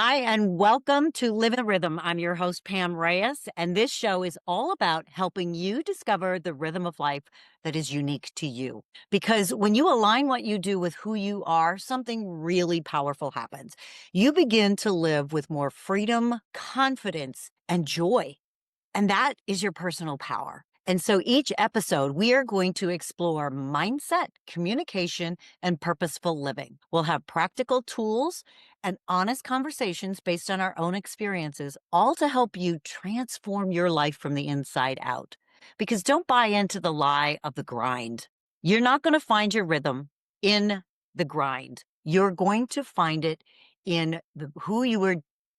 Hi, and welcome to Live in the Rhythm. I'm your host, Pam Reyes, and this show is all about helping you discover the rhythm of life that is unique to you. Because when you align what you do with who you are, something really powerful happens. You begin to live with more freedom, confidence, and joy. And that is your personal power. And so each episode, we are going to explore mindset, communication, and purposeful living. We'll have practical tools and honest conversations based on our own experiences, all to help you transform your life from the inside out. Because don't buy into the lie of the grind. You're not going to find your rhythm in the grind. You're going to find it in who you were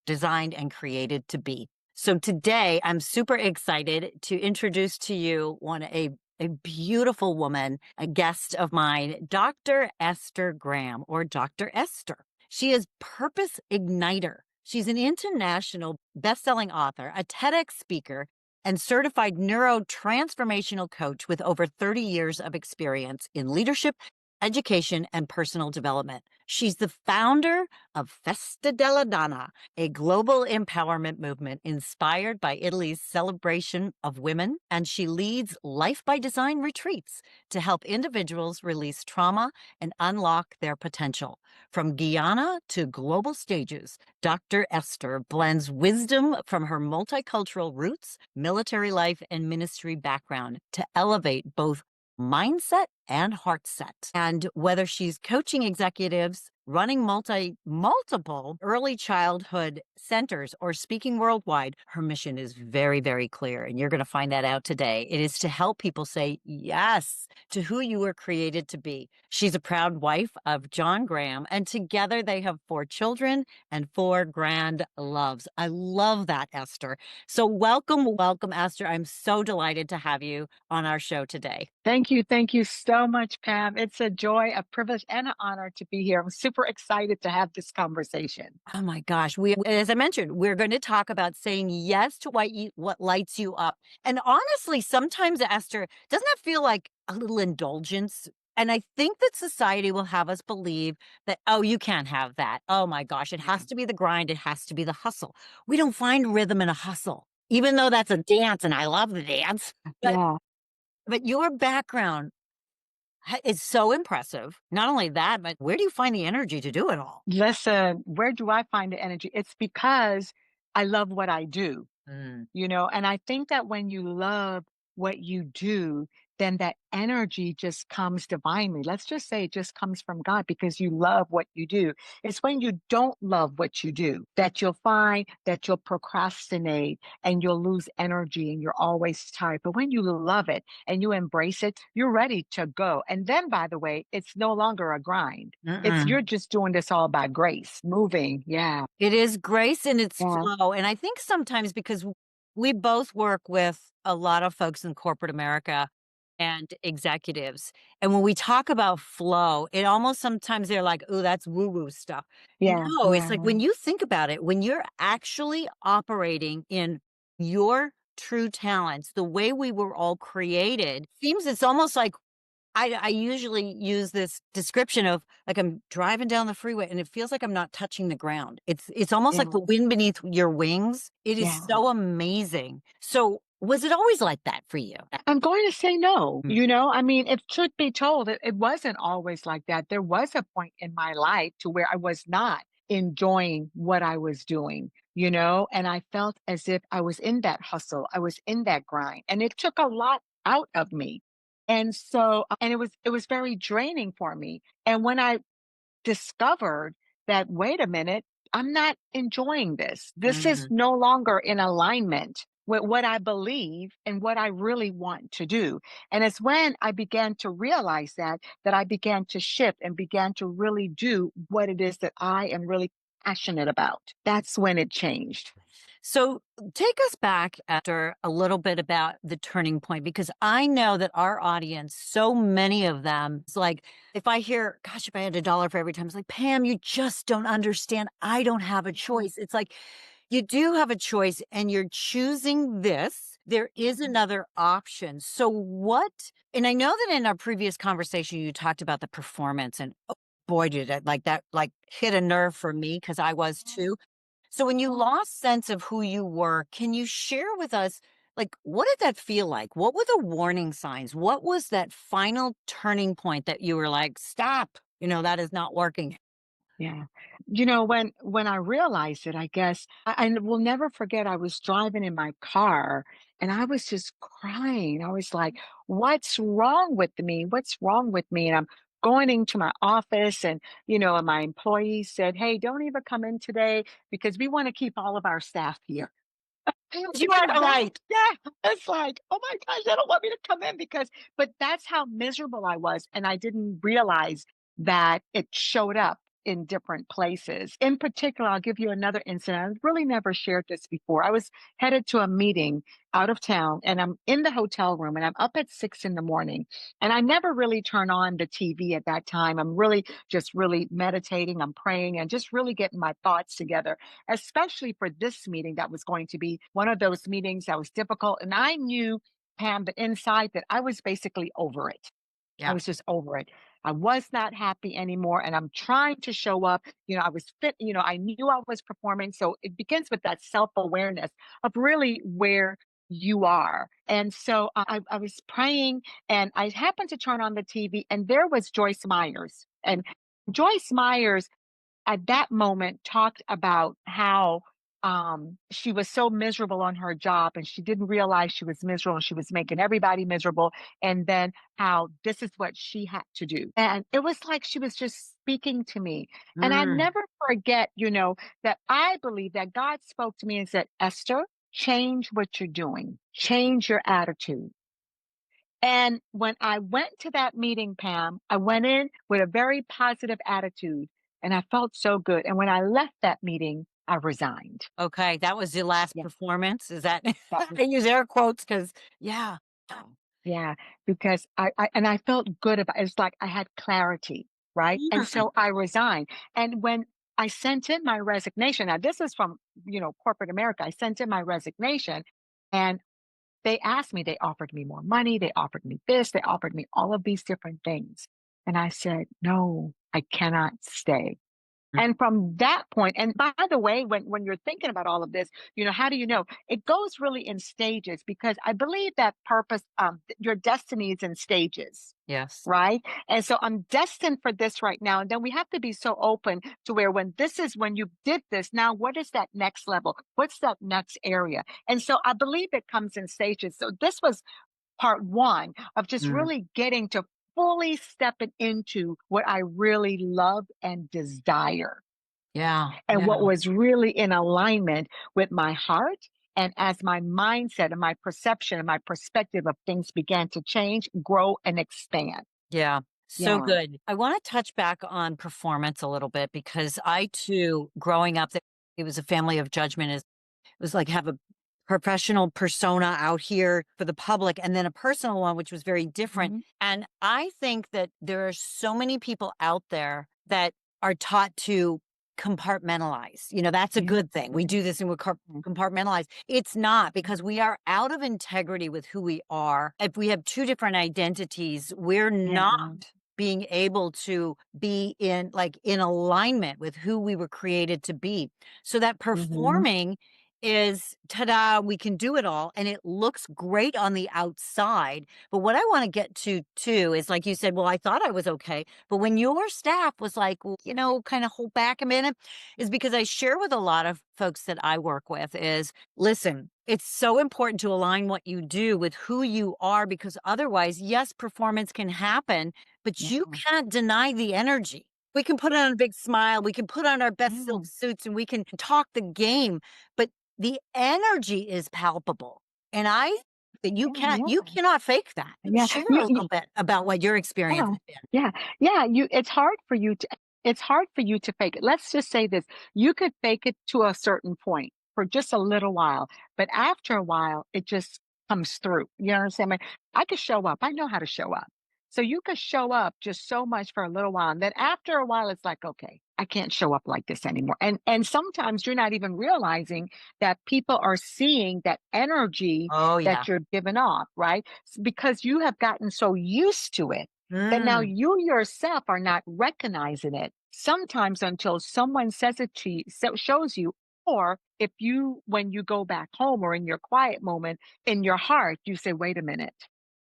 designed and created to be. So today I'm super excited to introduce to you a beautiful woman, a guest of mine, Dr. Esther Graham, or Dr. Esther. She is Purpose Igniter. She's an international best-selling author, a TEDx speaker, and certified neurotransformational coach with over 30 years of experience in leadership, education, and personal development. She's the founder of Festa Della Donna, a global empowerment movement inspired by Italy's celebration of women, and she leads Life by Design retreats to help individuals release trauma and unlock their potential. From Guyana to global stages, Dr. Esther blends wisdom from her multicultural roots, military life, and ministry background to elevate both mindset and heartset. And whether she's coaching executives, running multiple early childhood centers, or speaking worldwide, her mission is very, very clear. And you're going to find that out today. It is to help people say yes to who you were created to be. She's a proud wife of John Graham, and together they have 4 children and 4 grand loves. I love that, Esther. So welcome, Esther. I'm so delighted to have you on our show today. Thank you. Thank you so much, Pam. It's a joy, a privilege, and an honor to be here. I'm super excited to have this conversation. Oh my gosh. As I mentioned, we're going to talk about saying yes to what lights you up. And honestly, sometimes, Esther, doesn't that feel like a little indulgence? And I think that society will have us believe that, oh, you can't have that. Oh my gosh, it has to be the grind. It has to be the hustle. We don't find rhythm in a hustle, even though that's a dance and I love the dance. But, Yeah. but your background is so impressive. Not only that, but where do you find the energy to do it all? Listen, where do I find the energy? It's because I love what I do. Mm. And I think that when you love what you do, then that energy just comes divinely. Let's just say it just comes from God because you love what you do. It's when you don't love what you do that you'll find that you'll procrastinate and you'll lose energy and you're always tired. But when you love it and you embrace it, you're ready to go. And then, by the way, it's no longer a grind. It's Mm-mm. you're just doing this all by grace, moving. Yeah. It is grace and it's Yeah. flow. And I think sometimes because we both work with a lot of folks in corporate America and executives. And when we talk about flow, it almost sometimes they're like, oh, that's woo woo stuff. Yeah. No, it's Yeah. like when you think about it, when you're actually operating in your true talents, the way we were all created, seems it's almost like I usually use this description of like I'm driving down the freeway and it feels like I'm not touching the ground. It's almost like Yeah. the wind beneath your wings. It is Yeah. so amazing. So was it always like that for you? I'm going to say no. Mm, I mean, if truth be told, it wasn't always like that. There was a point in my life to where I was not enjoying what I was doing, and I felt as if I was in that hustle, I was in that grind, and it took a lot out of me. And so, and it was very draining for me. And when I discovered that, wait a minute, I'm not enjoying this. This is mhm. no longer in alignment with what I believe and what I really want to do. And it's when I began to realize that I began to shift and began to really do what it is that I am really passionate about. That's when it changed. So take us back after a little bit about the turning point, because I know that our audience, so many of them, it's like, if I hear, gosh, if I had $1 for every time, it's like, Pam, you just don't understand. I don't have a choice. It's like, you do have a choice and you're choosing this. There is another option. So what, and I know that in our previous conversation, you talked about the performance and oh, boy, did it like that, like hit a nerve for me because I was too. So when you lost sense of who you were, can you share with us, like, what did that feel like? What were the warning signs? What was that final turning point that you were like, stop, that is not working? Yeah. When I realized it, I guess I will never forget I was driving in my car and I was just crying. I was like, what's wrong with me? What's wrong with me? And I'm going into my office and my employees said, hey, don't even come in today because we want to keep all of our staff here. You And are that right. yeah, it's like, "Oh my gosh, they don't want me to come in," but that's how miserable I was, and I didn't realize that it showed up in different places. In particular, I'll give you another incident. I've really never shared this before. I was headed to a meeting out of town, and I'm in the hotel room, and I'm up at 6 in the morning, and I never really turn on the TV at that time. I'm really meditating, I'm praying, and just really getting my thoughts together, especially for this meeting that was going to be one of those meetings that was difficult. And I knew, Pam, the inside that I was basically over it. I Yeah. was just over it. I was not happy anymore. And I'm trying to show up. I was fit, I knew I was performing. So it begins with that self awareness of really where you are. And so I was praying and I happened to turn on the TV and there was Joyce Myers. And Joyce Myers at that moment talked about how she was so miserable on her job and she didn't realize she was miserable and she was making everybody miserable. And then how this is what she had to do. And it was like she was just speaking to me. And I Mm. never forget that I believe that God spoke to me and said, Esther, change what you're doing, change your attitude. And when I went to that meeting, Pam, I went in with a very positive attitude and I felt so good. And when I left that meeting, I resigned. Okay, that was your last Yeah, performance? Is that that I was, use air quotes because yeah. Oh. yeah, because I felt good about it's like I had clarity, right? And Mm. so I resigned. And when I sent in my resignation, now this is from corporate America, I sent in my resignation and they asked me, they offered me more money, they offered me this, they offered me all of these different things. And I said, no, I cannot stay. And from that point, and by the way, when you're thinking about all of this, how do you know? It goes really in stages because I believe that purpose, your destiny is in stages. Yes. Right. And so I'm destined for this right now. And then we have to be so open to where when you did this, now what is that next level? What's that next area? And so I believe it comes in stages. So this was part one of just Mm. really getting to fully stepping into what I really love and desire Yeah, and yeah, what was really in alignment with my heart. And as my mindset and my perception and my perspective of things began to change, grow, and expand. yeah. So Yeah. good. I wanna touch back on performance a little bit because I too, growing up, it was a family of judgment. It was like have a professional persona out here for the public and then a personal one, which was very different. Mhm. And I think that there are so many people out there that are taught to compartmentalize. That's a Yeah. good thing. We do this and we Mhm. compartmentalize. It's not because we are out of integrity with who we are. If we have two different identities, we're Yeah. not being able to be in alignment with who we were created to be. So that Mhm. performing is ta-da, we can do it all and it looks great on the outside. But what I want to get to too is like you said, well, I thought I was okay. But when your staff was like, well, kind of hold back a minute, is because I share with a lot of folks that I work with is listen, it's so important to align what you do with who you are because otherwise, yes, performance can happen, but Yeah. you can't deny the energy. We can put on a big smile, we can put on our best Yeah. silk suits, and we can talk the game, but the energy is palpable, and I that you Yeah. can't you Yeah. cannot fake that. Yeah. Share a You little bit about what your experience Yeah, has been. yeah, yeah. It's hard for you to fake it. Let's just say this. You could fake it to a certain point for just a little while, but after a while, it just comes through. You know what I'm saying? I could show up. I know how to show up. So you could show up just so much for a little while. And then after a while, it's like, okay, I can't show up like this anymore. And sometimes you're not even realizing that people are seeing that energy Oh, yeah. that you're giving off, right? Because you have gotten so used to it that now Mm, you yourself are not recognizing it sometimes until someone says it to you, shows you, Or if you, when you go back home or in your quiet moment, in your heart, you say, wait a minute.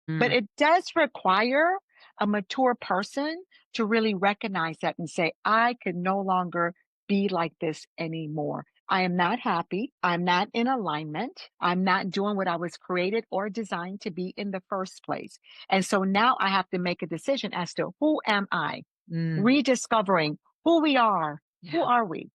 But Mm. it does require a mature person to really recognize that and say, I can no longer be like this anymore. I am not happy. I'm not in alignment. I'm not doing what I was created or designed to be in the first place. And so now I have to make a decision as to who am I? Mm. Rediscovering who we are. Who Yeah. are we?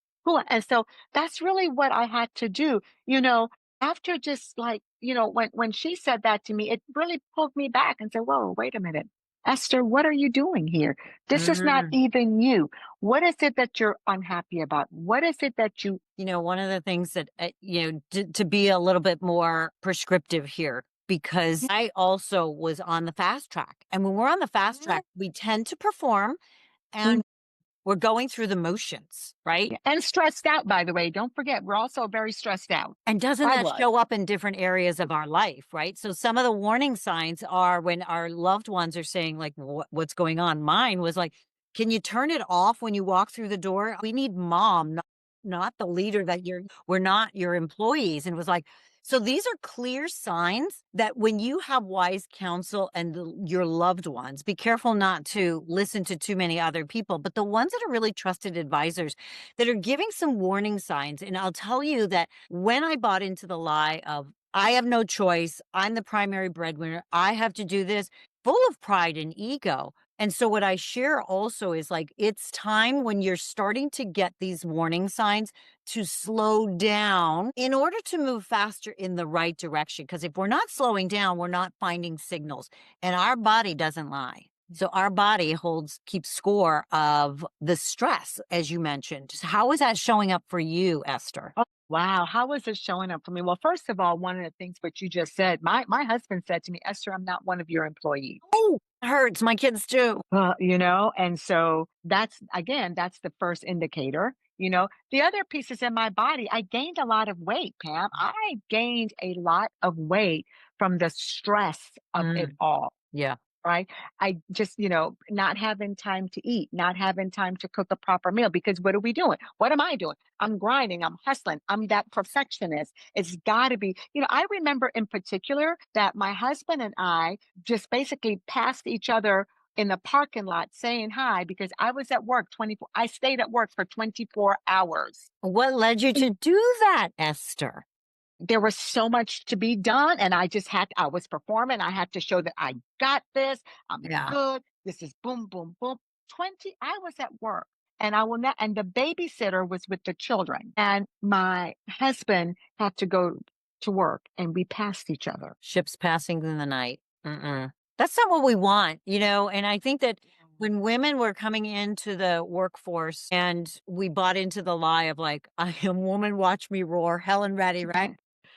And so that's really what I had to do. You know, after just like, when she said that to me, it really pulled me back and said, whoa, wait a minute. Esther, what are you doing here? This is not Mm. even you. What is it that you're unhappy about? What is it that you One of the things that, to be a little bit more prescriptive here, because I also was on the fast track. And when we're on the fast Yeah. track, we tend to perform Mm, and we're going through the motions, right? yeah. And stressed out, by the way. Don't forget, we're also very stressed out. And doesn't I that was. show up in different areas of our life, right? So some of the warning signs are when our loved ones are saying, like, what's going on? Mine was like, can you turn it off when you walk through the door? We need mom, not the leader that we're not your employees. And it was like, so these are clear signs that when you have wise counsel and your loved ones, be careful not to listen to too many other people, but the ones that are really trusted advisors that are giving some warning signs. And I'll tell you that when I bought into the lie of, I have no choice, I'm the primary breadwinner, I have to do this, full of pride and ego. And so, what I share also is like, it's time when you're starting to get these warning signs to slow down in order to move faster in the right direction. Because if we're not slowing down, we're not finding signals, and our body doesn't lie. So our body keeps score of the stress, as you mentioned. So how is that showing up for you, Esther? Oh, wow. How is it showing up for me? Well, first of all, one of the things what you just said, my husband said to me, Esther, I'm not one of your employees. Oh, it hurts. My kids too. And so that's the first indicator. The other pieces in my body, I gained a lot of weight, Pam. I gained a lot of weight from the stress of it Mm, all. yeah. Right? I just, not having time to eat, not having time to cook a proper meal because what are we doing? What am I doing? I'm grinding, I'm hustling, I'm that perfectionist. It's got to be, I remember in particular that my husband and I just basically passed each other in the parking lot saying hi because I was at work 24, I stayed at work for 24 hours. What led you to do that, Esther? There was so much to be done and I was performing. I had to show that I got this. I'm Yeah. good. This is boom, boom, boom. I was at work and I will not, and the babysitter was with the children and my husband had to go to work and we passed each other. Ships passing in the night. Mm-mm. That's not what we want, and I think that when women were coming into the workforce and we bought into the lie of like, I am woman, watch me roar, Helen Reddy, right?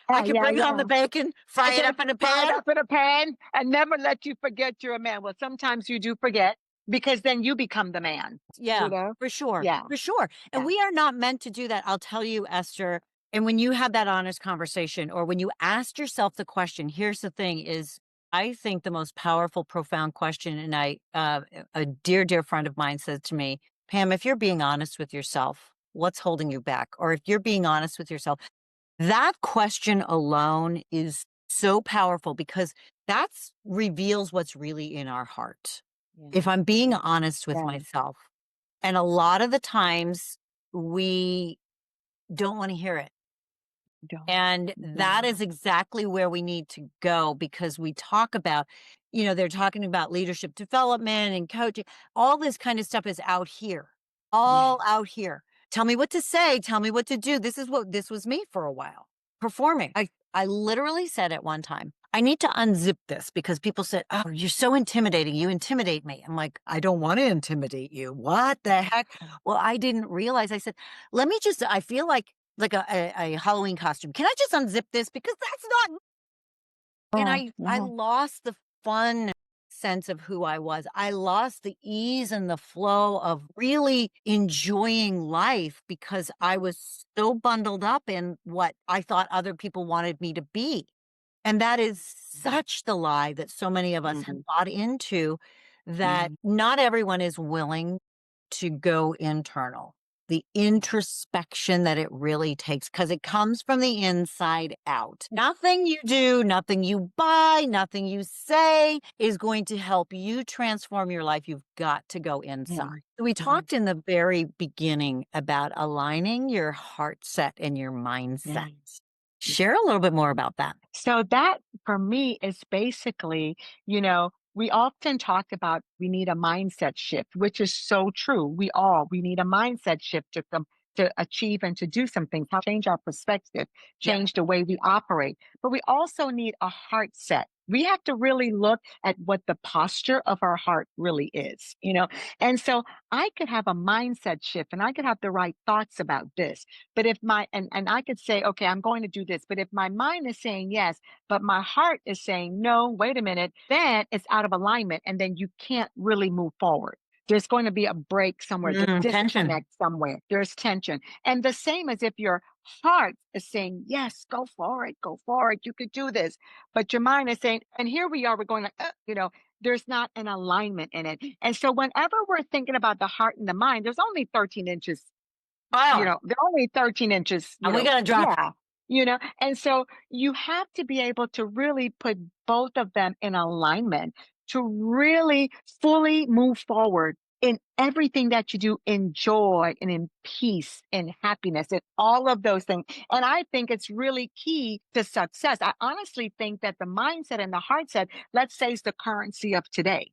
I Yeah, can yeah, bring home the yeah. bacon, I fry it can up in a fry it pan. up in a pan and never let you forget you're a man. Well, sometimes you do forget because then you become the man, you Yeah, know? for sure, Yeah, for sure. And yeah. we are not meant to do that. I'll tell you, Esther. And when you have that honest conversation, or when you ask yourself the question, here's the thing: is I think the most powerful, profound question. And a dear, dear friend of mine said to me, Pam, if you're being honest with yourself, what's holding you back? Or if you're being honest with yourself, that question alone is so powerful because that's reveals what's really in our heart. Yeah, If I'm being yeah, honest with yeah, myself, and a lot of the times we don't want to hear it. don't. And that Mhm. is exactly where we need to go because we talk about, they're talking about leadership development and coaching. All this kind of stuff is out here, Yeah, all out here. Tell me what to say. Tell me what to do. This was me for a while performing. I literally said at one time, I need to unzip this because people said, oh, you're so intimidating. You intimidate me. I'm like, I don't want to intimidate you. What the heck? Well, I didn't realize. I said, I feel like a Halloween costume. Can I just unzip this? Because that's not, and I uh-huh. lost the fun sense of who I was. I lost the ease and the flow of really enjoying life because I was so bundled up in what I thought other people wanted me to be. And that is such the lie that so many of us have Mhm, bought into, that mhm. not everyone is willing to go internal. the introspection that it really takes because it comes from the inside out. Nothing you do, nothing you buy, nothing you say is going to help you transform your life. You've got to go inside. Mhm. We Mhm. talked in the very beginning about aligning your heart set and your mindset. Yes. Share a little bit more about that. So that for me is basically, we often talk about we need a mindset shift, which is so true. We need a mindset shift to achieve and to do some things, change our perspective, Yeah. change the way we operate. But we also need a heart set. We have to really look at what the posture of our heart really is. And so I could have a mindset shift and I could have the right thoughts about this. But if and I could say, okay, I'm going to do this. But if my mind is saying yes, but my heart is saying no, wait a minute, then it's out of alignment. And then you can't really move forward. There's going to be a break somewhere, there's Tension. disconnect somewhere, there's tension. And the same as if your heart is saying, yes, go forward, you could do this. But your mind is saying, and here we are, we're going like, there's not an alignment in it. And so whenever we're thinking about the heart and the mind, there's only 13 inches, Wow. they're only 13 inches, And we got to drop. yeah. And so you have to be able to really put both of them in alignment to really fully move forward in everything that you do in joy and in peace and happiness and all of those things. And I think it's really key to success. I honestly think that the mindset and the heart set, let's say, is the currency of today.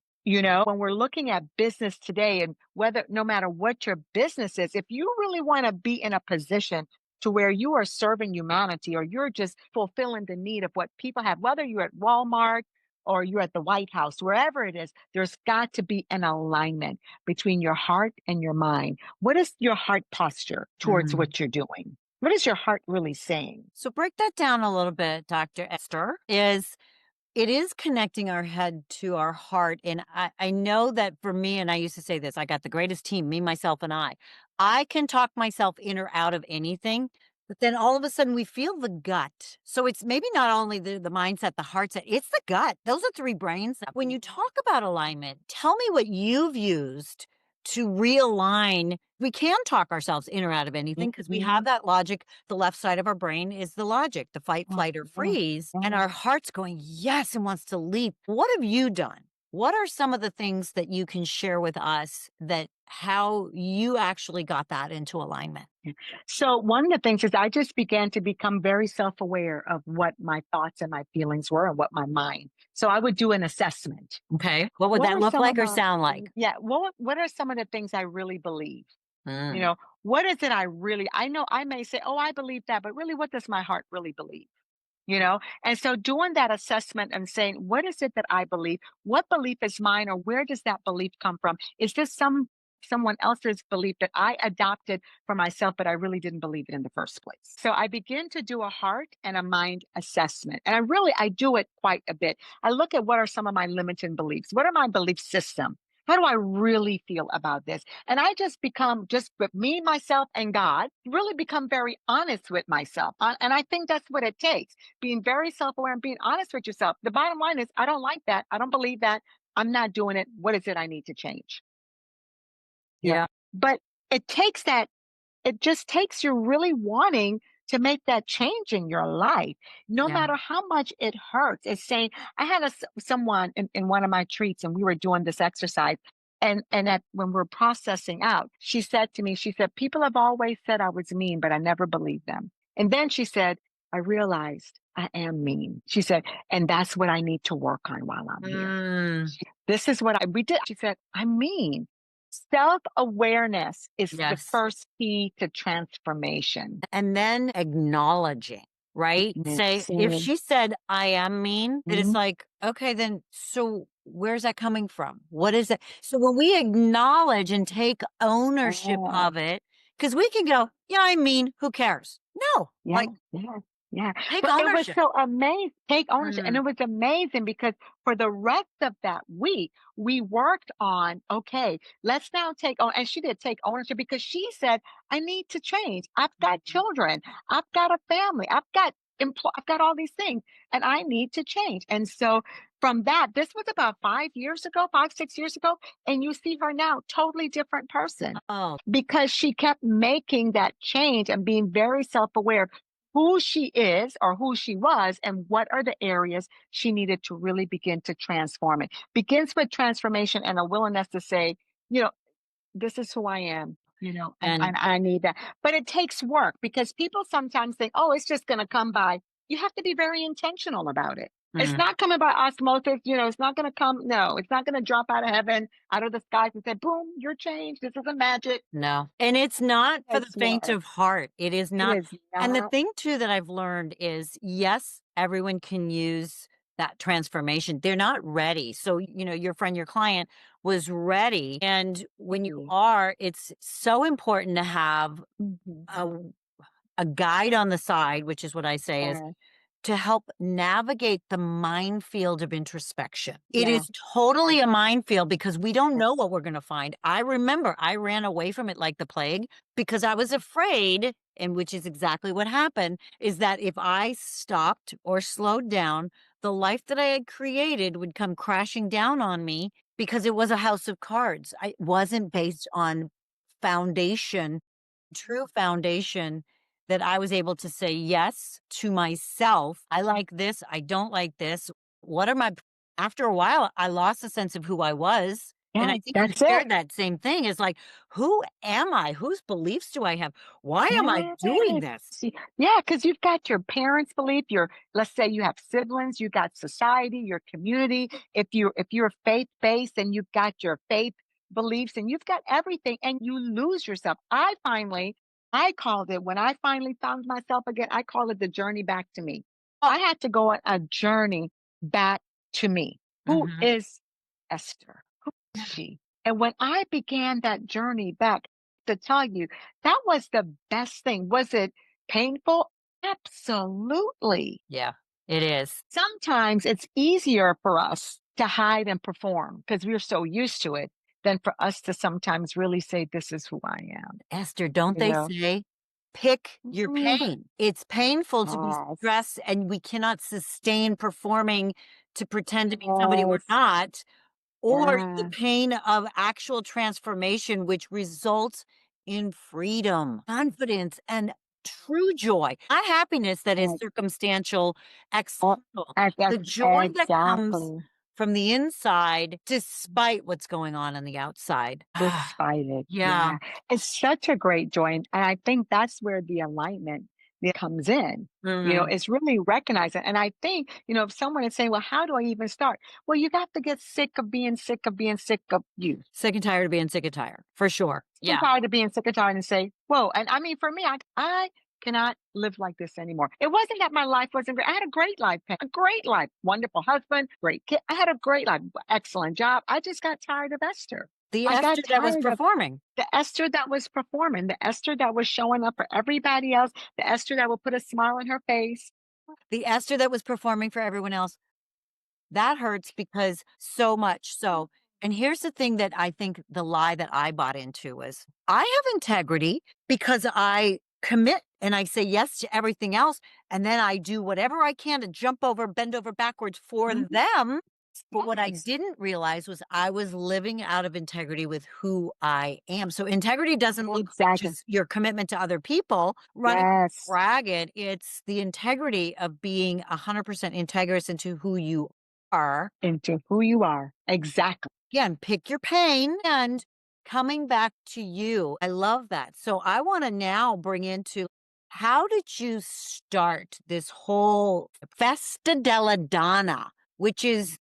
When we're looking at business today and whether no matter what your business is, if you really want to be in a position to where you are serving humanity or you're just fulfilling the need of what people have, whether you're at Walmart or you're at the White House, wherever it is, there's got to be an alignment between your heart and your mind. What is your heart posture towards Mm. what you're doing? What is your heart really saying? So break that down a little bit, Dr. Esther. It is connecting our head to our heart. And I know that for me, and I used to say this, I got the greatest team, me, myself, and I. I can talk myself in or out of anything, but then all of a sudden we feel the gut. So it's maybe not only the mindset, the heart set, it's the gut. Those are three brains. When you talk about alignment, tell me what you've used to realign. We can talk ourselves in or out of anything because we have Mhm. that logic. The left side of our brain is the logic, the fight, Oh, flight, or yeah, freeze. And yeah. our heart's going, yes, and wants to leap. What have you done? What are some of the things that you can share with us that how you actually got that into alignment? So one of the things is I just began to become very self-aware of what my thoughts and my feelings were and what my mind. So I would do an assessment. Okay. What would What that are look some of like or my sound like? Yeah, what are some of the things I really believe? You Mm. know, what is it I know I may say, "Oh, I believe that," but really what does my heart really believe? And so doing that assessment and saying, what is it that I believe? What belief is mine, or where does that belief come from? Is this someone else's belief that I adopted for myself, but I really didn't believe it in the first place? So I begin to do a heart and a mind assessment. And I do it quite a bit. I look at what are some of my limiting beliefs? What are my belief system? How do I really feel about this? And I just become just with me, myself, and God, really become very honest with myself. And I think that's what it takes, being very self aware and being honest with yourself. The bottom line is, I don't like that. I don't believe that. I'm not doing it. What is it I need to change? You know, Yeah. but it takes that it just takes you really wanting to make that change in your life, no Yeah. matter how much it hurts. It's saying, I had someone in one of my treats, and we were doing this exercise. And when we're processing out, she said to me, she said, people have always said I was mean, but I never believed them. And then she said, I realized I am mean. She said, and that's what I need to work on while I'm here. Mm. This is what we did. She said, I'm mean. Self awareness is the Yes. first key to transformation. And then acknowledging, right? Say, if Seeing, she said, I am mean, then it's mhm, like, okay, then so where's that coming from? What is it? So when we acknowledge and take ownership yeah, of it, because we can go, yeah, I mean, who cares? No, yeah, like yeah, yeah. take But it was ownership. so amazing. Take ownership. And Mm, it was amazing because for the rest of that week, we worked on, okay, let's now take on. And she did take ownership because she said, I need to change. I've got mhm. children. I've got a family. I've got all these things and I need to change. And so from that, this was about 5 years ago, 5, 6 years ago, and you see her now, totally different person Oh, because she kept making that change and being very self aware who she is or who she was and what are the areas she needed to really begin to transform it. Begins with transformation and a willingness to say, you know, this is who I am, and and I need that. But it takes work because people sometimes think, oh, it's just going to come by. You have to be very intentional about it. It's mm, not coming by osmosis, it's not going to come. No, it's not going to drop out of heaven, out of the skies and say, boom, you're changed. This isn't magic. no. And it's not for the It's faint work. of heart. It is It not. is And the not thing too that I've learned is, yes, everyone can use that transformation. They're not ready. So, your friend, your client was ready. And when you easy. are, it's so important to have Mhm. a a guide on the side, which is what I say is Yeah, to help navigate the minefield of introspection. It yeah, is totally yeah, a minefield because we don't yeah. know what we're going to find. I remember I ran away from it like the plague because I was afraid, and which is exactly what happened, is that if I stopped or slowed down, the life that I had created would come crashing down on me because it was a house of cards. I wasn't based on foundation, true foundation, that I was able to say yes to myself. I like this. I don't like this. What are my, after a while, I lost a sense of who I was. And Yeah, I think you that's it. shared that same thing. Is like, who am I? Whose beliefs do I have? Why am I doing Yes. this? See, yeah, because you've got your parents' belief, let's say you have siblings, you got society, your community. If you're faith-based and you've got your faith beliefs and you've got everything and you lose yourself. I called it when I finally found myself again, I call it the journey back to me. Oh, I had to go on a journey back to me. Who mhm. is Esther? Who is she? And when I began that journey back, to tell you, that was the best thing. Was it painful? Absolutely. Yeah, it is. Sometimes it's easier for us to hide and perform because we're so used to it than for us to sometimes really say, this is who I am, Esther, don't you they know? say, pick your Mm, pain? It's painful to be yes, stressed, and we cannot sustain performing to pretend to be somebody we're yes, not. Or the yeah, pain of actual transformation, which results in freedom, confidence, and true joy. Not happiness that is ex- circumstantial, external. The joy that comes exactly. from the inside despite what's going on the outside. Ah, Despite it, yeah. yeah. It's such a great joy, and I think that's where the alignment that comes in. Mhm. It's really recognizing, and I think, if someone is saying, "Well, how do I even start?" Well, you got to get sick of being sick of being sick of you. Sick and tired of being sick and tired, for sure. Sick and Yeah. tired of being sick and tired and say, "Whoa," and I mean, for me, I cannot live like this anymore. It wasn't that my life wasn't great. I had a great life, Pam, a great life, wonderful husband, great kid. I had a great life, excellent job. I just got tired of Esther. The I got Esther that was tired of performing, the Esther that was performing, the Esther that was showing up for everybody else, the Esther that would put a smile on her face. the Esther that was performing for everyone else. That hurts because so much so, and here's the thing that I think the lie that I bought into was, I have integrity because I commit and I say yes to everything else, and then I do whatever I can to jump over, bend over backwards for Mhm. them. But what I Yes. didn't realize was I was living out of integrity with who I am. So integrity doesn't look like Exactly. just your commitment to other people running Yes. ragged. It's the integrity of being 100% integrous into who you are. Into who you are. Exactly. Again, pick your pain and coming back to you. I love that. So I want to now bring into, how did you start this whole Festa Della Donna, which is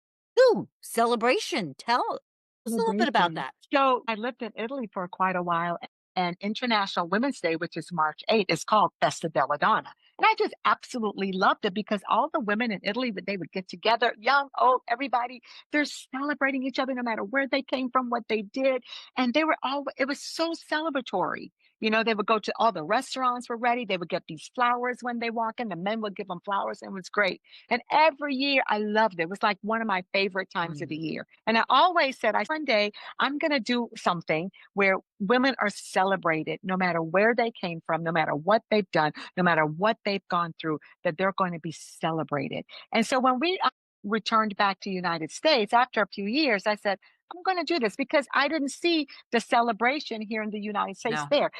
celebration? Tell us a little bit about Celebration. that. So I lived in Italy for quite a while, and International Women's Day, which is March 8th, is called Festa Della Donna. And I just absolutely loved it because all the women in Italy, they would get together, young, old, everybody, they're celebrating each other no matter where they came from, what they did. And it was so celebratory. They would go to all the restaurants were ready. They would get these flowers when they walk in. The men would give them flowers, and it was great. And every year I loved it. It was like one of my favorite times of the Mm. year. And I always said, one day I'm going to do something where women are celebrated no matter where they came from, no matter what they've done, no matter what they've gone through, that they're going to be celebrated. And so when we returned back to United States after a few years, I said, I'm going to do this because I didn't see the celebration here in the United States No. there.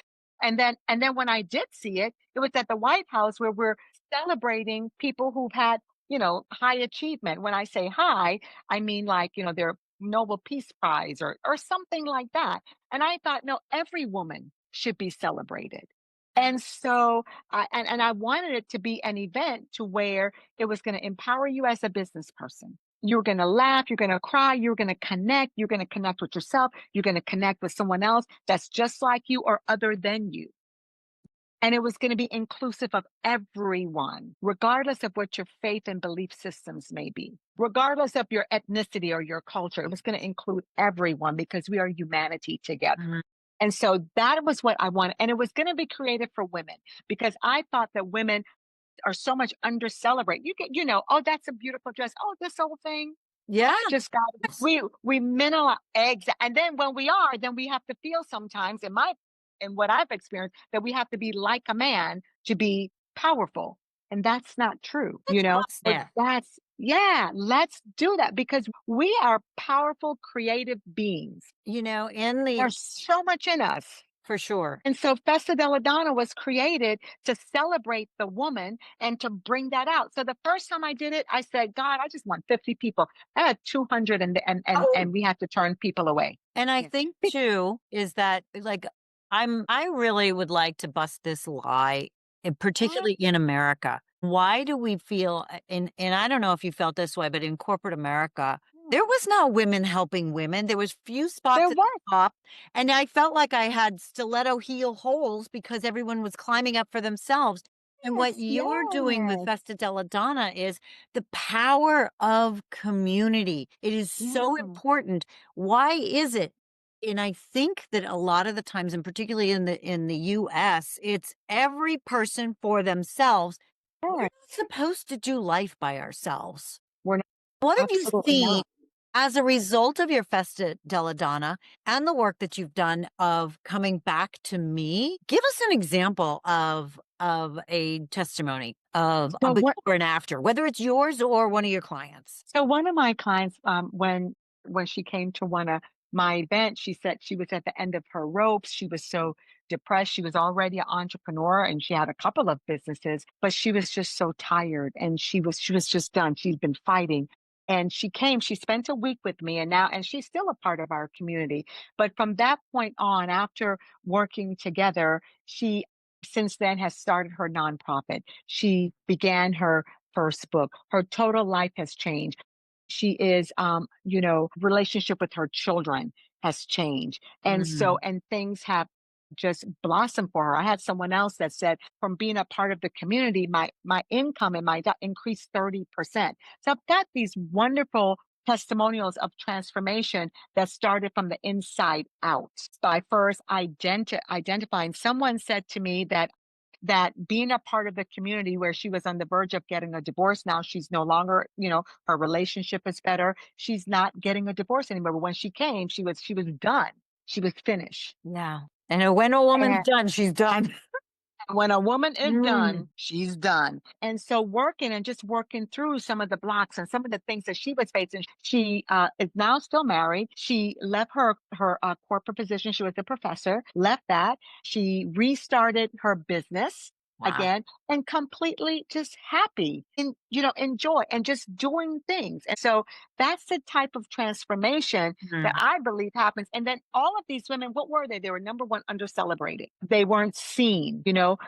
And then when I did see it, it was at the White House where we're celebrating people who've had, high achievement. When I say high, I mean like, their Nobel Peace Prize or something like that. And I thought, no, every woman should be celebrated. And so I wanted it to be an event to where it was going to empower you as a business person. You're going to laugh, you're going to cry, you're going to connect with yourself, you're going to connect with someone else that's just like you or other than you. And it was going to be inclusive of everyone, regardless of what your faith and belief systems may be, regardless of your ethnicity or your culture. It was going to include everyone because we are humanity together. Mhm. And so that was what I wanted. And it was going to be created for women because I thought that women are so much under celebrate. You get, oh, that's a beautiful dress. Oh, this whole thing. Yeah. I just got we mineral eggs. And then when we are, then we have to feel sometimes in what I've experienced that we have to be like a man to be powerful. And that's not true, Let's bust But that. yeah, let's do that because we are powerful, creative beings. In the There's so much in us. for sure. And so Festa Della Donna was created to celebrate the woman and to bring that out. So the first time I did it, I said, God, I just want 50 people. I had 200 and Oh, we had to turn people away. and I Yeah. think too is that like I really would like to bust this lie, and What? particularly in America. Why do we feel and I don't know if you felt this way, but in corporate America, Hmm. there was no women helping women. There was few spots There at the was. top, and I felt like I had stiletto heel holes because everyone was climbing up for themselves. And what Yes, you're doing with yes. Festa Della Donna is the power of community. It is so Yeah. important. Why is it? And I think that a lot of the times, and particularly in the US, it's every person for themselves. We're Yeah. not supposed to do life by ourselves. We're not, What have you absolutely seen not. as a result of your Festa Della Donna and the work that you've done of coming back to me? Give us an example of a testimony of a So what before and after, whether it's yours or one of your clients. So one of my clients, when she came to one of my events, she said she was at the end of her ropes. She was so depressed. She was already an entrepreneur and she had a couple of businesses, but she was just so tired and she was just done. She'd been fighting. And she came, she spent a week with me and she's still a part of our community. But from that point on, after working together, she since then has started her nonprofit. She began her first book. Her total life has changed. She is, relationship with her children has changed. And things have just blossomed for her. I had someone else that said from being a part of the community, my income and my increased 30%. So I've got these wonderful testimonials of transformation that started from the inside out. By first identifying, someone said to me that being a part of the community where she was on the verge of getting a divorce, now she's no longer, her relationship is better, she's not getting a divorce anymore, but when she came, she was done, she was finished. Yeah. And when a woman's And done, she's done. when a woman is Mm. done, she's done. And so working through some of the blocks and some of the things that she was facing, she is now still married. She left her corporate position. She was a professor, left that. She restarted her business Wow. again and completely just happy and, enjoy and just doing things. And so that's the type of transformation that Mm. I believe happens. And then all of these women, what were they? They were number one, under celebrated. They weren't seen,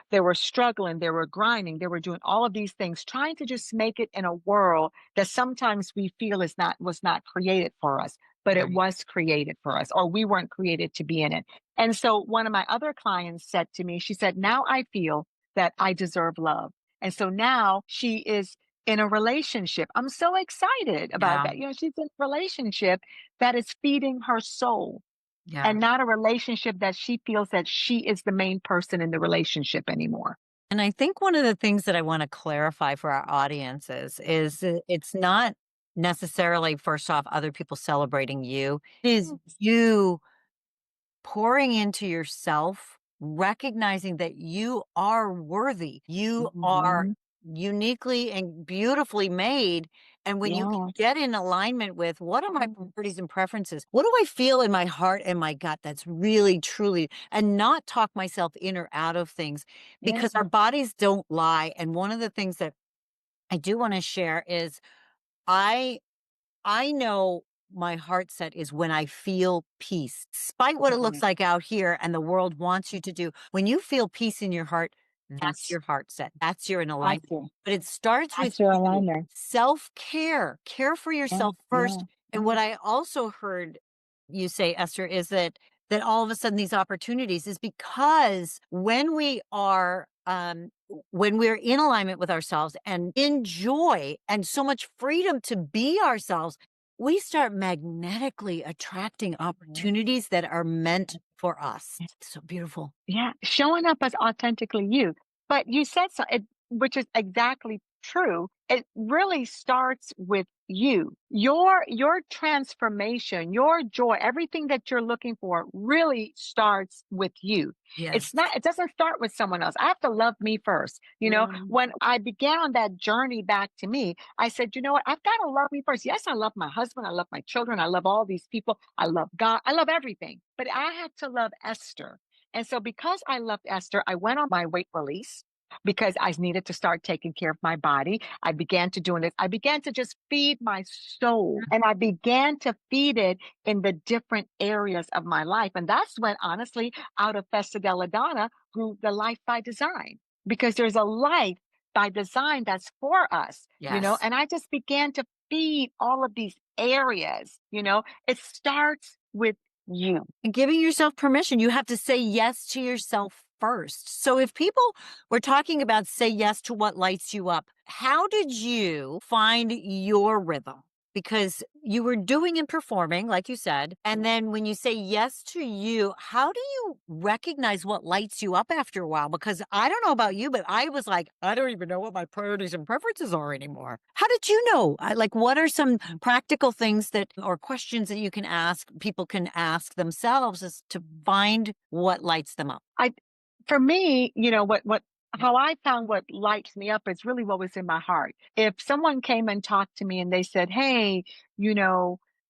they were struggling, they were grinding, they were doing all of these things, trying to just make it in a world that sometimes we feel was not created for us, but it Right. was created for us, or we weren't created to be in it. And so one of my other clients said to me, she said, now I feel that I deserve love. And so now she is in a relationship. I'm so excited about Yeah. that. She's in a relationship that is feeding her soul Yeah. and not a relationship that she feels that she is the main person in the relationship anymore. And I think one of the things that I want to clarify for our audiences is that it's not necessarily, first off, other people celebrating you. It is Yes. you pouring into yourself, recognizing that you are worthy. You are Mhm. uniquely and beautifully made. And when you can Yeah. get in alignment with what are my priorities and preferences? What do I feel in my heart and my gut that's really truly, and not talk myself in or out of things Yeah. because our bodies don't lie. And one of the things that I do want to share is I I know my heart set is when I feel peace, despite what it looks Mhm. like out here and the world wants you to do. When you feel peace in your heart, that's Yes. your heart set. That's your in I alignment. see. But it starts with That's your you. aligner. Self care, care for Yeah. yourself first. Yeah. And what I also heard you say, Esther, is that all of a sudden these opportunities is because when we are when we're in alignment with ourselves and in joy and so much freedom to be ourselves, we start magnetically attracting Mhm. opportunities that are meant for us. So beautiful. Yeah, showing up as authentically you. But you said so, which is exactly true. It really starts with you. Your transformation, your joy, everything that you're looking for really starts with you. Yes. It doesn't start with someone else. I have to love me first. Mm. When I began on that journey back to me, I said, you know what? I've got to love me first. Yes, I love my husband, I love my children, I love all these people, I love God, I love everything. But I had to love Esther. And so because I loved Esther, I went on my weight release because I needed to start taking care of my body. I began to doing this. I began to just feed my soul and I began to feed it in the different areas of my life. And that's when honestly, out of Festa Della Donna grew the life by design because there's a life by design that's for us, Yes. and I just began to feed all of these areas. It starts with you. And giving yourself permission, you have to say yes to yourself first. So if people were talking about say yes to what lights you up, how did you find your rhythm? Because you were doing and performing, like you said. And then when you say yes to you, how do you recognize what lights you up after a while? Because I don't know about you, but I was like, I don't even know what my priorities and preferences are anymore. How did you know? Like, what are some practical things that, or questions that you can ask, people can ask themselves as to find what lights them up? I For me, what how I found what lights me up is really what was in my heart. If someone came and talked to me and they said, "Hey,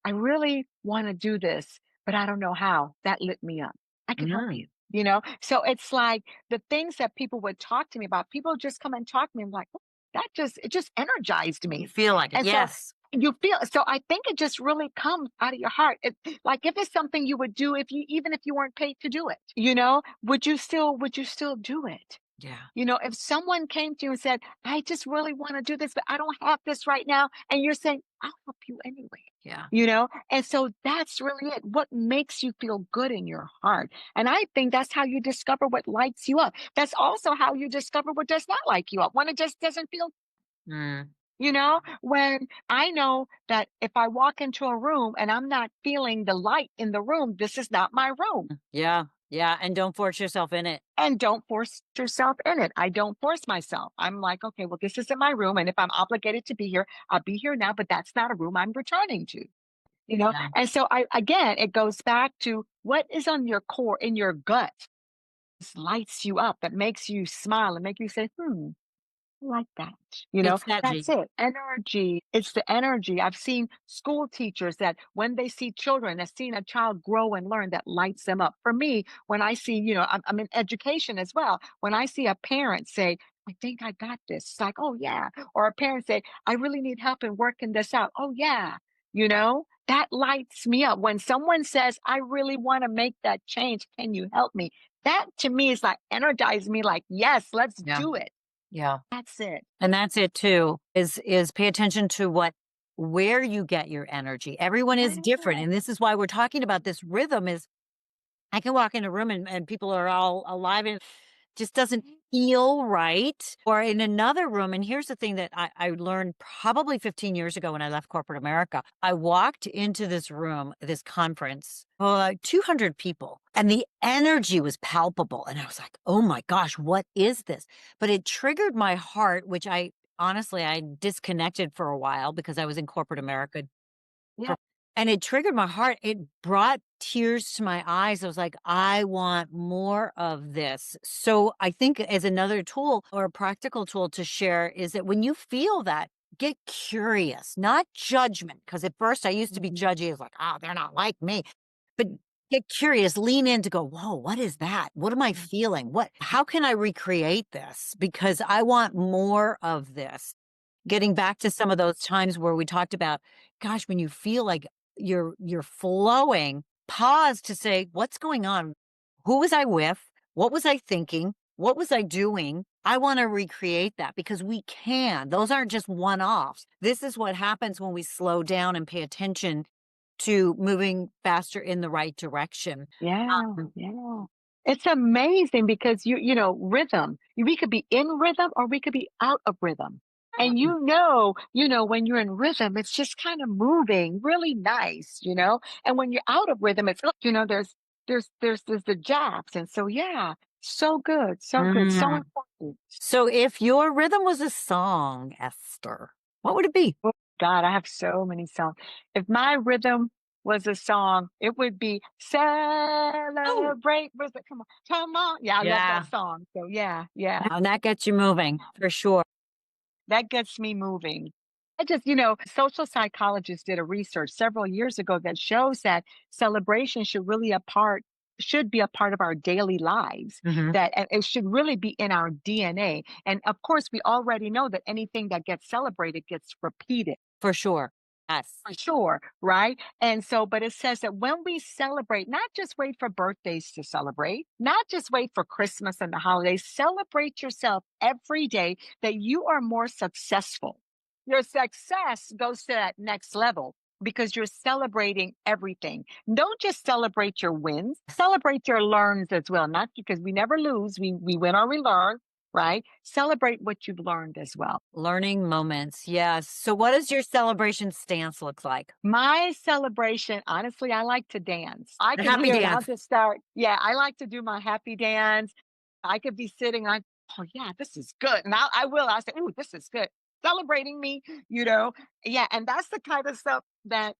I really want to do this, but I don't know how." That lit me up. I can help Mm. you. So it's like the things that people would talk to me about, people just come and talk to me. I'm like, "Oh, it just energized You me." feel like it. And so Yes. you feel so I think it just really comes out of your heart. Like if it's something you would do if you even if you weren't paid to do it, would you still do it? Yeah. If someone came to you and said, I just really want to do this, but I don't have this right now, and you're saying, I'll help you anyway. Yeah. And so that's really it. What makes you feel good in your heart? And I think that's how you discover what lights you up. That's also how you discover what does not light you up when it just doesn't feel. Mm. When I know that if I walk into a room and I'm not feeling the light in the room, this is not my room. Yeah. Yeah. And don't force yourself in it. And don't force yourself in it. I don't force myself. I'm like, okay, well, this isn't my room. And if I'm obligated to be here, I'll be here now, but that's not a room I'm returning to. Yeah. And so again, it goes back to what is on your core, in your gut, this lights you up, that makes you smile and make you say, like that. It's that That's G. it. Energy. It's the energy. I've seen school teachers that when they see children, have seen a child grow and learn, that lights them up. For me, when I see, I'm in education as well. When I see a parent say, I think I got this, it's like, oh, yeah. Or a parent say, I really need help in working this out. Oh, yeah. That lights me up. When someone says, I really want to make that change, can you help me? That to me is like energize me, like, yes, let's Yeah. do it. Yeah. That's it. And that's it too, is pay attention to where you get your energy. Everyone is different. Yeah. And this is why we're talking about this rhythm is I can walk in a room and people are all alive and just doesn't feel right. Or in another room, and here's the thing that I learned probably 15 years ago when I left corporate America. I walked into this room, this conference, 200 people, and the energy was palpable. And I was like, oh my gosh, what is this? But it triggered my heart, which I honestly, I disconnected for a while because I was in corporate America Yeah. for and it triggered my heart. It brought tears to my eyes. I was like, "I want more of this." So, I think as another tool or a practical tool to share is that when you feel that get curious, not judgment. Because at first I used to be Mhm. judgy. I was like, oh, they're not like me. But get curious, lean in to go, whoa, what is that? What am I feeling? How can I recreate this? Because I want more of this. Getting back to some of those times where we talked about, gosh, when you feel like you're flowing, pause to say, what's going on? Who was I with? What was I thinking? What was I doing? I want to recreate that because we can. Those aren't just one offs. This is what happens when we slow down and pay attention to moving faster in the right direction. Yeah, Um, yeah. It's amazing because rhythm. We could be in rhythm or we could be out of rhythm. And when you're in rhythm, it's just kind of moving really nice. And when you're out of rhythm, there's the jabs. And so yeah, so good, so mm. important. So if your rhythm was a song, Esther, what would it be? Oh God, I have so many songs. If my rhythm was a song, it would be Oh, celebrate rhythm. Come on, come on. Yeah, I love that yeah. song. So yeah, yeah. And that gets you moving for sure. That gets me moving. Social psychologists did a research several years ago that shows that celebration should be a part of our daily lives. Mhm. That it should really be in our DNA. And of course, we already know that anything that gets celebrated gets repeated. For sure. Yes. For sure, right? And so, but it says that when we celebrate, not just wait for birthdays to celebrate, not just wait for Christmas and the holidays, celebrate yourself every day that you are more successful. Your success goes to that next level because you're celebrating everything. Don't just celebrate your wins, celebrate your learns as well. Not because we never lose, we win or we learn, right? Celebrate what you've learned as well. Learning moments. Yes. So what does your celebration stance look like? My celebration, honestly, I like to dance. I The can happy hear it. I'll dance. just start. Yeah, I like to do my happy dance. I could be sitting on, oh yeah, this is good. And I will. I say, ooh, this is good. Celebrating me, you know. Yeah, and that's the kind of stuff that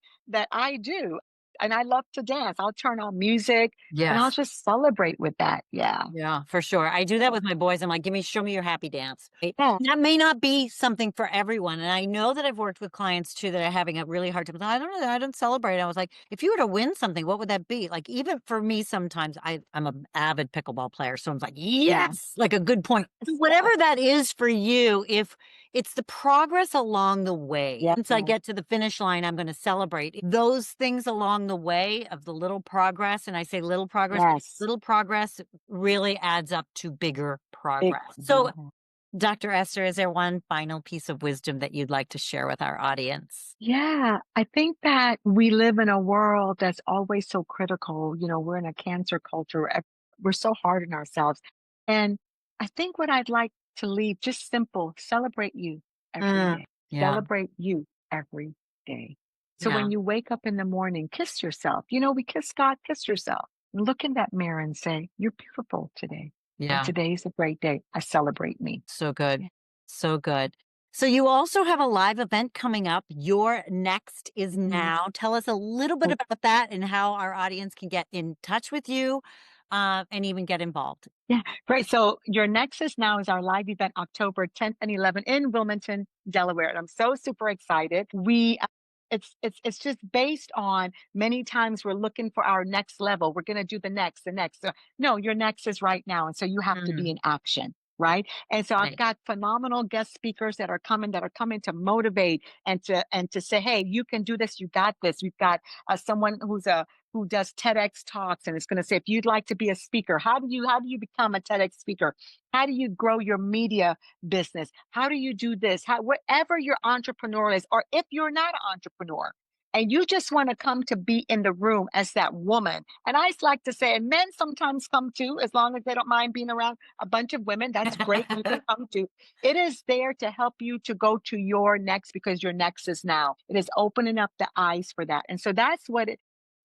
I do. And I love to dance. I'll turn on music and I'll Yes. just celebrate with that. Yeah. Yeah, for sure. I do that with my boys. I'm like, show me your happy dance. Right? Yeah. That may not be something for everyone. And I know that I've worked with clients too that are having a really hard time. I don't know. I don't celebrate. I was like, if you were to win something, what would that be? Like, even for me, sometimes I'm an avid pickleball player. So I'm like, Yeah. yes, like a good point. Whatever Yes. that is for you, if it's the progress along the way. Yeah. Once I get to the finish line, I'm going to celebrate those things along the way of the little progress. And I say Yes. little progress really adds up to bigger Big. progress. So, Yeah. Dr. Esther, is there one final piece of wisdom that you'd like to share with our audience? Yeah, I think that we live in a world that's always so critical. We're in a cancer culture. We're so hard on ourselves. And I think what I'd like to leave just simple, celebrate you every Mm, day. yeah, Celebrate you every day. So yeah, when you wake up in the morning, kiss yourself. We kiss God, kiss yourself. Look in that mirror and say, you're beautiful today. And yeah. today's a great day. I celebrate me. So good. So good. So, you also have a live event coming up. Your next is Mhm. now. Tell us a little bit about that and how our audience can get in touch with you and even get involved. Yeah, great. So your Nexus now is our live event October 10th and 11th in Wilmington, Delaware. And I'm so super excited. It's just based on many times we're looking for our next level. We're going to do the next. So, no, your next is right now. And so you have to be Mm, in action. Right. And so I've right. got phenomenal guest speakers that are coming to motivate and to say, hey, you can do this. You got this. We've got someone who does TEDx talks and it's going to say, if you'd like to be a speaker, how do you become a TEDx speaker? How do you grow your media business? How do you do this? Whatever your entrepreneur is, or if you're not an entrepreneur and you just want to come to be in the room as that woman. And I just like to say, and men sometimes come too, as long as they don't mind being around a bunch of women. That's great. You can come too. It is there to help you to go to your next because your next is now. It is opening up the eyes for that. And so that's what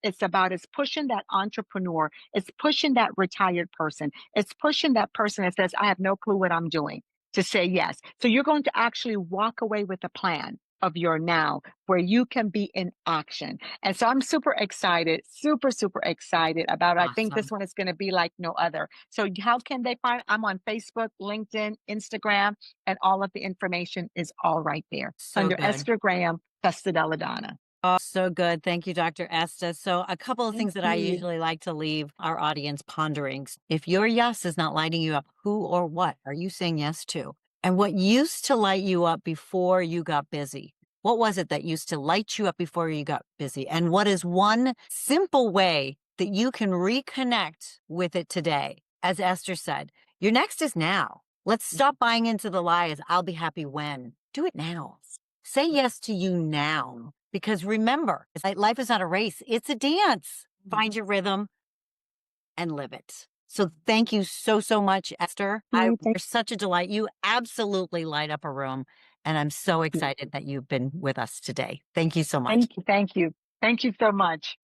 it's about. It's pushing that entrepreneur. It's pushing that retired person. It's pushing that person that says, I have no clue what I'm doing to say yes. So you're going to actually walk away with a plan. of your now, where you can be in action. And so I'm super excited, super, super excited about it. I think this Awesome. one is going to be like no other. So how can they find? I'm on Facebook, LinkedIn, Instagram, and all of the information is all right there So under good. Esther Graham, Festa Della Donna. Oh, so good. Thank you, Dr. Esther. So, a couple of Thank things that I you. usually like to leave our audience pondering. If your yes is not lighting you up, who or what are you saying yes to? And what used to light you up before you got busy? What was it that used to light you up before you got busy? And what is one simple way that you can reconnect with it today? As Esther said, your next is now. Let's stop buying into the lies. I'll be happy when. Do it now. Say yes to you now. Because remember, life is not a race, it's a dance. Find your rhythm and live it. So thank you so, so much, Esther. You. Thank You're such a delight. You absolutely light up a room. And I'm so you. excited that you've been with us today. Thank you so much. Thank you. Thank you. Thank you so much.